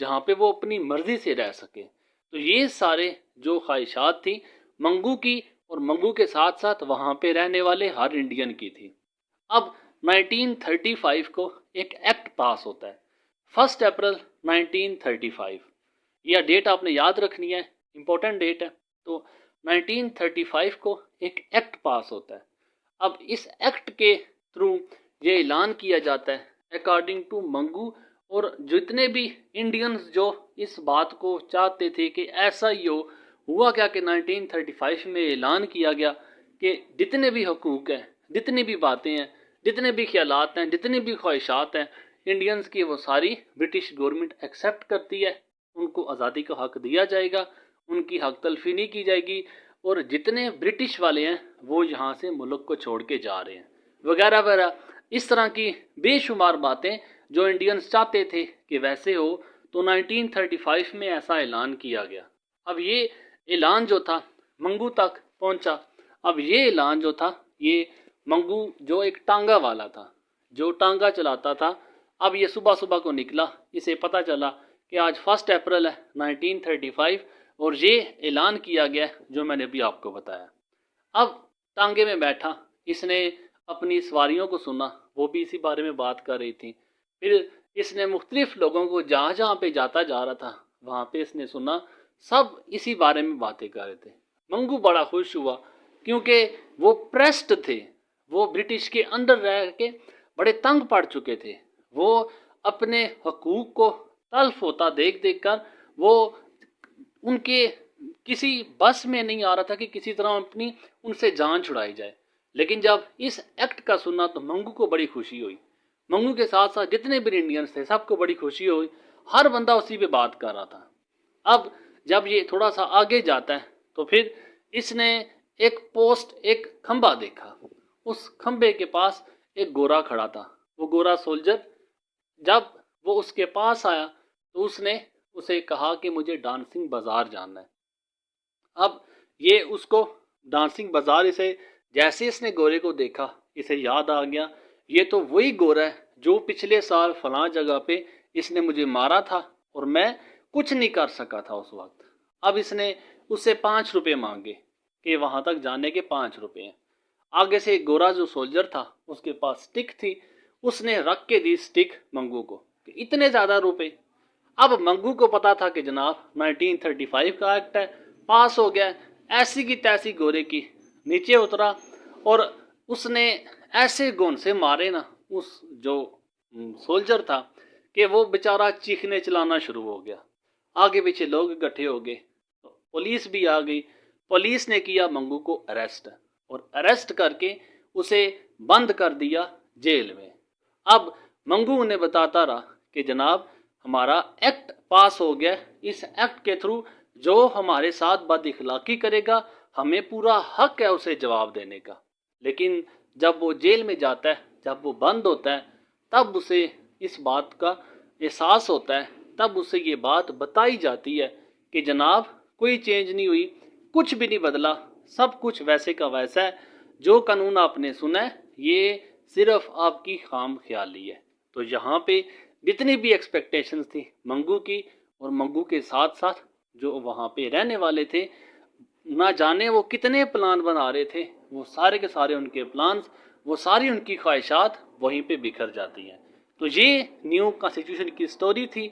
جہاں پہ وہ اپنی مرضی سے رہ سکے. تو یہ سارے جو خواہشات تھی منگو کی، اور منگو کے ساتھ ساتھ وہاں پہ رہنے والے ہر انڈین کی تھی. اب 1935 کو ایک ایکٹ پاس ہوتا ہے، 1 اپریل 1935. یہ ڈیٹ آپ نے یاد رکھنی ہے، امپورٹنٹ ڈیٹ ہے. تو 1935 کو ایک ایکٹ پاس ہوتا ہے. اب اس ایکٹ کے تھرو یہ اعلان کیا جاتا ہے اکارڈنگ ٹو منگو، اور جتنے بھی انڈینز جو اس بات کو چاہتے تھے کہ ایسا ہی ہوا کیا کہ 1935 میں اعلان کیا گیا کہ جتنے بھی حقوق ہیں، جتنی بھی باتیں ہیں، جتنے بھی خیالات ہیں، جتنی بھی خواہشات ہیں انڈینز کی، وہ ساری برٹش گورنمنٹ ایکسیپٹ کرتی ہے. ان کو آزادی کا حق دیا جائے گا، ان کی حق تلفی نہیں کی جائے گی، اور جتنے برٹش والے ہیں وہ یہاں سے ملک کو چھوڑ کے جا رہے ہیں، وغیرہ وغیرہ. اس طرح کی بے شمار باتیں جو انڈینز چاہتے تھے کہ ویسے ہو، تو 1935 میں ایسا اعلان کیا گیا. اب یہ اعلان جو تھا منگو تک پہنچا. اب یہ اعلان جو تھا، یہ منگو جو ایک ٹانگا والا تھا، جو ٹانگا چلاتا تھا، اب یہ صبح صبح کو نکلا، اسے پتہ چلا کہ آج 1 اپریل ہے 1935، اور یہ اعلان کیا گیا جو میں نے بھی آپ کو بتایا. اب ٹانگے میں بیٹھا، اس نے اپنی سواریوں کو سنا، وہ بھی اسی بارے میں بات کر رہی تھی. پھر اس نے مختلف لوگوں کو جہاں جہاں پہ جاتا جا رہا تھا وہاں پہ اس نے سنا، سب اسی بارے میں باتیں کر رہے تھے. منگو بڑا خوش ہوا کیونکہ وہ پریسڈ تھے، وہ برٹش کے اندر رہ کے بڑے تنگ پڑ چکے تھے. وہ اپنے حقوق کو تلف ہوتا دیکھ دیکھ کر وہ ان کے کسی بس میں نہیں آ رہا تھا کہ کسی طرح اپنی ان سے جان چھڑائی جائے. لیکن جب اس ایکٹ کا سنا تو منگو کو بڑی خوشی ہوئی. منگو کے ساتھ ساتھ جتنے بھی انڈینز تھے سب کو بڑی خوشی ہوئی، ہر بندہ اسی پہ بات کر رہا تھا. اب جب یہ تھوڑا سا آگے جاتا ہے تو پھر اس نے ایک پوسٹ، ایک کھمبا دیکھا. اس کھمبے کے پاس ایک گورا کھڑا تھا. وہ گورا سولجر جب وہ اس کے پاس آیا تو اس نے اسے کہا کہ مجھے ڈانسنگ بازار جانا ہے. اب یہ اس کو ڈانسنگ بازار، اسے جیسے اس نے گورے کو دیکھا اسے یاد آ گیا، یہ تو وہی گورا ہے جو پچھلے سال فلاں جگہ پہ اس نے مجھے مارا تھا اور میں کچھ نہیں کر سکا تھا اس وقت. اب اس نے اس سے 5 روپے مانگے کہ وہاں تک جانے کے 5 روپے ہیں. آگے سے گورا جو سولجر تھا اس کے پاس سٹک تھی، اس نے رکھ کے دی سٹک منگو کو کہ اتنے زیادہ روپے. اب منگو کو پتا تھا کہ جناب 1935 کا ایکٹ ہے، پاس ہو گیا. ایسی کی تیسی گورے کی نیچے اترا اور اس نے ایسے گون سے مارے نا اس جو سولجر تھا کہ وہ بیچارہ چیخنے چلانا شروع ہو گیا. آگے پیچھے لوگ اکٹھے ہو گئے، پولیس بھی آ گئی. پولیس نے کیا منگو کو اریسٹ، اور اریسٹ کر کے اسے بند کر دیا جیل میں. اب منگو انہیں بتاتا رہا کہ جناب ہمارا ایکٹ پاس ہو گیا، اس ایکٹ کے تھرو جو ہمارے ساتھ بد اخلاقی کرے گا ہمیں پورا حق ہے اسے جواب دینے کا. لیکن جب وہ جیل میں جاتا ہے، جب وہ بند ہوتا ہے، تب اسے اس بات کا احساس ہوتا ہے، تب اسے یہ بات بتائی جاتی ہے کہ جناب کوئی چینج نہیں ہوئی، کچھ بھی نہیں بدلا، سب کچھ ویسے کا ویسا ہے. جو قانون آپ نے سنا ہے یہ صرف آپ کی خام خیالی ہے. تو یہاں پہ جتنی بھی ایکسپیکٹیشنز تھی منگو کی، اور منگو کے ساتھ ساتھ جو وہاں پہ رہنے والے تھے، نہ جانے وہ کتنے پلان بنا رہے تھے، وہ سارے کے سارے ان کے پلانز، وہ ساری ان کی خواہشات وہیں پہ بکھر جاتی ہیں. تو یہ نیو کانسٹیٹیوشن کی سٹوری تھی.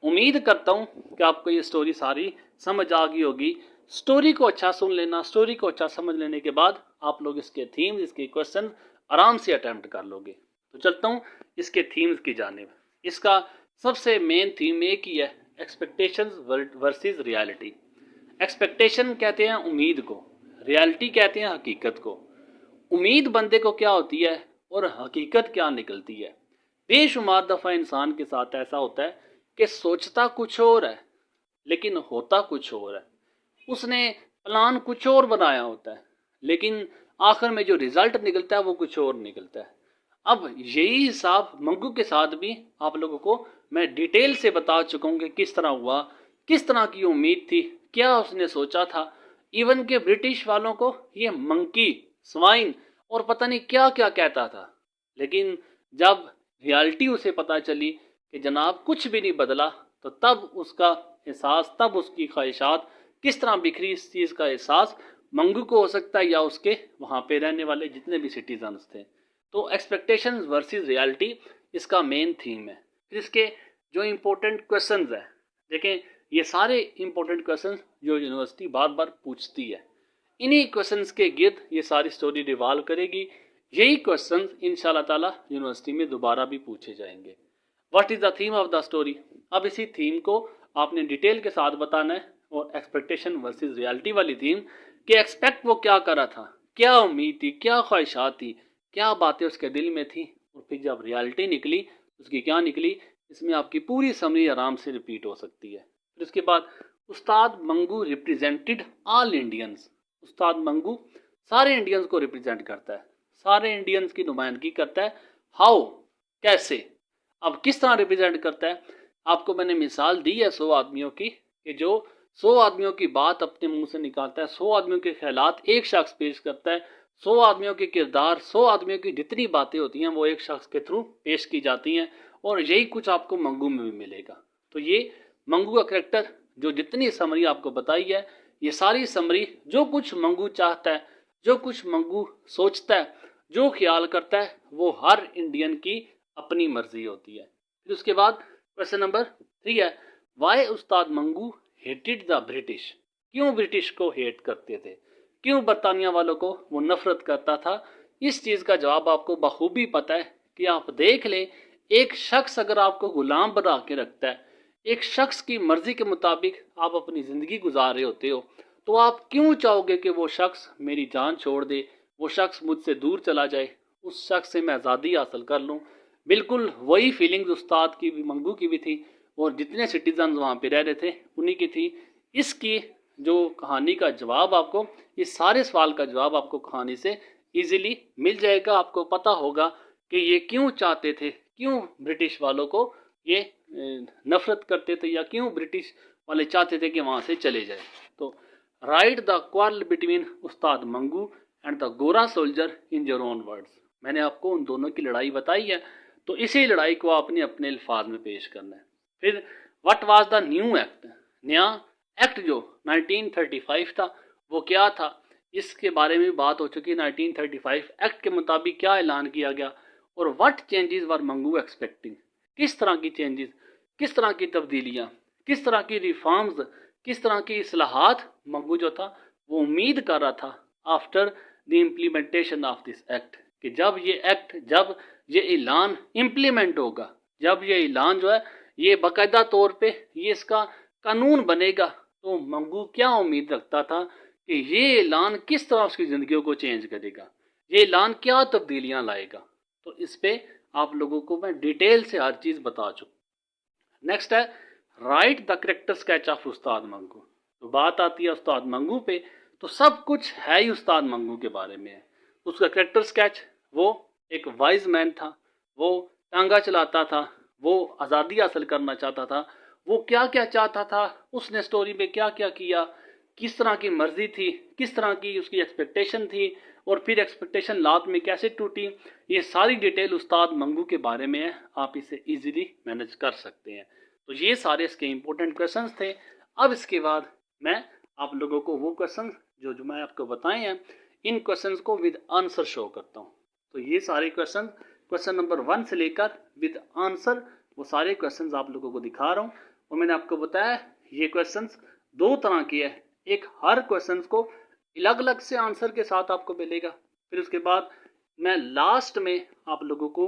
امید کرتا ہوں کہ آپ کو یہ سٹوری ساری سمجھ آ گئی ہوگی. سٹوری کو اچھا سن لینا، سٹوری کو اچھا سمجھ لینے کے بعد آپ لوگ اس کے تھیمز، اس کے کوسچن آرام سے اٹیمپٹ کر لو گے. تو چلتا ہوں اس کے تھیمز کی جانب. اس کا سب سے مین تھیم ایک ہی ہے، ایکسپیکٹیشنز ورسز ریالٹی. ایکسپیکٹیشن کہتے ہیں امید کو، ریالٹی کہتے ہیں حقیقت کو. امید بندے کو کیا ہوتی ہے اور حقیقت کیا نکلتی ہے. بے شمار دفعہ انسان کے ساتھ ایسا ہوتا ہے کہ سوچتا کچھ اور ہے لیکن ہوتا کچھ اور ہے. اس نے پلان کچھ اور بنایا ہوتا ہے لیکن آخر میں جو رزلٹ نکلتا ہے وہ کچھ اور نکلتا ہے. اب یہی حساب منگو کے ساتھ بھی آپ لوگوں کو میں ڈیٹیل سے بتا چکا ہوں کہ کس طرح ہوا، کس طرح کی امید تھی، کیا اس نے سوچا تھا. ایون کہ برٹش والوں کو یہ منکی، سوائن اور پتہ نہیں کیا کیا کہتا تھا، لیکن جب ریالٹی اسے پتہ چلی کہ جناب کچھ بھی نہیں بدلا، تو تب اس کا احساس، تب اس کی خواہشات کس طرح بکھری، اس چیز کا احساس منگو کو ہو سکتا ہے یا اس کے وہاں پہ رہنے والے جتنے بھی سٹیزنز تھے۔ تو ایکسپیکٹیشنز ورسز ریالٹی اس کا مین تھیم ہے۔ پھر اس کے جو امپورٹنٹ کویشچنز ہیں، دیکھیں یہ سارے امپورٹنٹ کویشچنز جو یونیورسٹی بار بار پوچھتی ہے، انہی کویشچنز کے گرد یہ ساری سٹوری ریوالو کرے گی۔ یہی کویشچنز انشاءاللہ تعالیٰ یونیورسٹی میں دوبارہ بھی پوچھے جائیں گے۔ What is the theme of the story? اب اسی تھیم کو آپ نے ڈیٹیل کے ساتھ بتانا ہے، اور ایکسپیکٹیشن ورسز ریالٹی والی تھیم کہ ایکسپیکٹ وہ کیا کرا تھا، کیا امید تھی، کیا خواہشات تھی، کیا باتیں اس کے دل میں تھی، اور پھر جب ریالٹی نکلی اس کی کیا نکلی۔ اس میں آپ کی پوری سمری آرام سے ریپیٹ ہو سکتی ہے۔ پھر اس کے بعد استاد منگو ریپریزینٹڈ آل انڈینز، استاد منگو سارے انڈینز کو ریپریزینٹ کرتا ہے، سارے انڈینز کی نمائندگی کرتا ہے۔ ہاؤ، کیسے؟ اب کس طرح ریپریزینٹ کرتا ہے؟ آپ کو میں نے مثال دی ہے 100 آدمیوں کی، کہ جو 100 آدمیوں کی بات اپنے منہ سے نکالتا ہے، 100 آدمیوں کے خیالات ایک شخص پیش کرتا ہے، 100 آدمیوں کے کردار، 100 آدمیوں کی جتنی باتیں ہوتی ہیں وہ ایک شخص کے تھرو پیش کی جاتی ہیں، اور یہی کچھ آپ کو منگو میں بھی ملے گا۔ تو یہ منگو کا کریکٹر جو جتنی سمری آپ کو بتائی ہے، یہ ساری سمری جو کچھ منگو چاہتا ہے، جو کچھ منگو سوچتا ہے، جو خیال کرتا ہے، وہ ہر انڈین کی اپنی مرضی ہوتی ہے۔ پھر اس کے بعد کویشچن نمبر 3 ہے، وائی استاد منگو ہیٹڈ دا برٹش؟ کیوں برٹش کو ہیٹ کرتے تھے، کیوں برطانیہ والوں کو وہ نفرت کرتا تھا؟ اس چیز کا جواب آپ کو بخوبی پتہ ہے کہ آپ دیکھ لیں، ایک شخص اگر آپ کو غلام بنا کے رکھتا ہے، ایک شخص کی مرضی کے مطابق آپ اپنی زندگی گزار رہے ہوتے ہو، تو آپ کیوں چاہو گے کہ وہ شخص میری جان چھوڑ دے، وہ شخص مجھ سے دور چلا جائے، اس شخص سے میں آزادی حاصل کر لوں؟ بالکل وہی فیلنگز استاد کی بھی، منگو کی بھی تھی، اور جتنے سٹیزنز وہاں پہ رہ رہے تھے انہی کی تھی۔ اس کی جو کہانی کا جواب آپ کو، اس سارے سوال کا جواب آپ کو کہانی سے ایزیلی مل جائے گا۔ آپ کو پتہ ہوگا کہ یہ کیوں چاہتے تھے، کیوں برٹش والوں کو یہ نفرت کرتے تھے، یا کیوں برٹش والے چاہتے تھے کہ وہاں سے چلے جائے۔ تو رائٹ دا کوارل بٹوین استاد منگو اینڈ دا گورا soldier in your own words, میں نے آپ کو ان دونوں کی لڑائی بتائی ہے، تو اسی لڑائی کو آپ نے اپنے الفاظ میں پیش کرنا ہے۔ پھر what was the new act? نیا ایکٹ جو 1935 تھا وہ کیا تھا؟ اس کے بارے میں بات ہو چکی۔ 1935 ایکٹ کے مطابق کیا اعلان کیا گیا، اور what changes were Mangu expecting? کس طرح کی چینجز، کس طرح کی تبدیلیاں، کس طرح کی ریفارمز، کس طرح کی اصلاحات منگو جو تھا وہ امید کر رہا تھا after the implementation of this act, کہ جب یہ ایکٹ، جب یہ اعلان امپلیمنٹ ہوگا، جب یہ اعلان جو ہے یہ باقاعدہ طور پہ یہ اس کا قانون بنے گا، تو منگو کیا امید رکھتا تھا کہ یہ اعلان کس طرح اس کی زندگیوں کو چینج کرے گا، یہ اعلان کیا تبدیلیاں لائے گا۔ تو اس پہ آپ لوگوں کو میں ڈیٹیل سے ہر چیز بتا چکا۔ نیکسٹ ہے right the character sketch of استاد منگو۔ تو بات آتی ہے استاد منگو پہ، تو سب کچھ ہے ہی استاد منگو کے بارے میں ہے۔ اس کا کریکٹر اسکیچ، وہ ایک وائز مین تھا، وہ ٹانگا چلاتا تھا، وہ آزادی حاصل کرنا چاہتا تھا، وہ کیا کیا چاہتا تھا، اس نے سٹوری میں کیا کیا کیا، کس طرح کی مرضی تھی، کس طرح کی اس کی ایکسپیکٹیشن تھی، اور پھر ایکسپیکٹیشن لات میں کیسے ٹوٹی، یہ ساری ڈیٹیل استاد منگو کے بارے میں ہے، آپ اسے ایزیلی مینیج کر سکتے ہیں۔ تو یہ سارے اس کے امپورٹنٹ کویشچنز تھے۔ اب اس کے بعد میں آپ لوگوں کو وہ کویشچنز جو میں آپ کو بتائے ہیں، ان کویشچنز کو ود آنسر شو کرتا ہوں۔ تو یہ سارے کویشچن نمبر 1 سے لے کر ود آنسر، وہ سارے کویشچنز آپ لوگوں کو دکھا رہا ہوں، اور میں نے آپ کو بتایا یہ کویشچنز 2 طرح کے ہیں۔ ایک ہر کویشچنز کو الگ الگ سے آنسر کے ساتھ آپ کو ملے گا، پھر اس کے بعد میں لاسٹ میں آپ لوگوں کو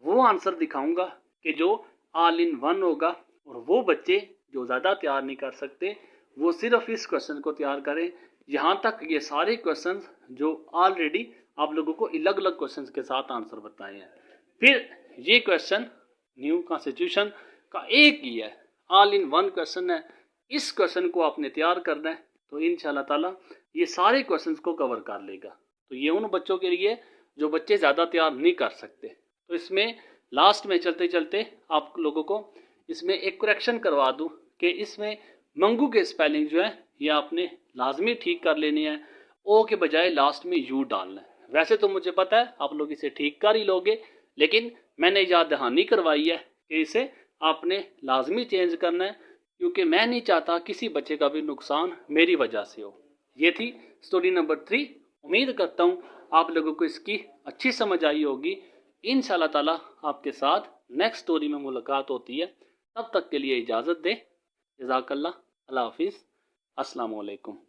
وہ آنسر دکھاؤں گا کہ جو آل ان ون ہوگا، اور وہ بچے جو زیادہ تیار نہیں کر سکتے وہ صرف اس کویشچن کو تیار کریں۔ یہاں تک یہ سارے کویشچنز جو آلریڈی آپ لوگوں کو الگ الگ کویشچنز کے ساتھ آنسر بتائے ہیں۔ پھر یہ کویشچن نیو کانسٹیٹیوشن کا ایک ہی ہے، آل ان ون کویشچن ہے، اس کویشچن کو آپ نے تیار کرنا ہے، تو انشاءاللہ تعالی یہ سارے کویشچنز کو کور کر لے گا۔ تو یہ ان بچوں کے لیے جو بچے زیادہ تیار نہیں کر سکتے، تو اس میں لاسٹ میں چلتے چلتے آپ لوگوں کو اس میں ایک کریکشن کروا دوں کہ اس میں منگو کے اسپیلنگ جو ہے یہ آپ نے لازمی ٹھیک کر لینی ہے، او کے بجائے لاسٹ میں یو ڈالنا ہے۔ ویسے تو مجھے پتا ہے آپ لوگ اسے ٹھیک کر ہی لوگے، لیکن میں نے یاد دہانی کروائی ہے کہ اسے آپ نے لازمی چینج کرنا ہے، کیونکہ میں نہیں چاہتا کسی بچے کا بھی نقصان میری وجہ سے ہو۔ یہ تھی سٹوری نمبر 3۔ امید کرتا ہوں آپ لوگوں کو اس کی اچھی سمجھ آئی ہوگی۔ انشاءاللہ تعالی آپ کے ساتھ نیکسٹ سٹوری میں ملاقات ہوتی ہے، تب تک کے لیے اجازت دیں۔ جزاک اللہ، اللہ حافظ، السلام علیکم۔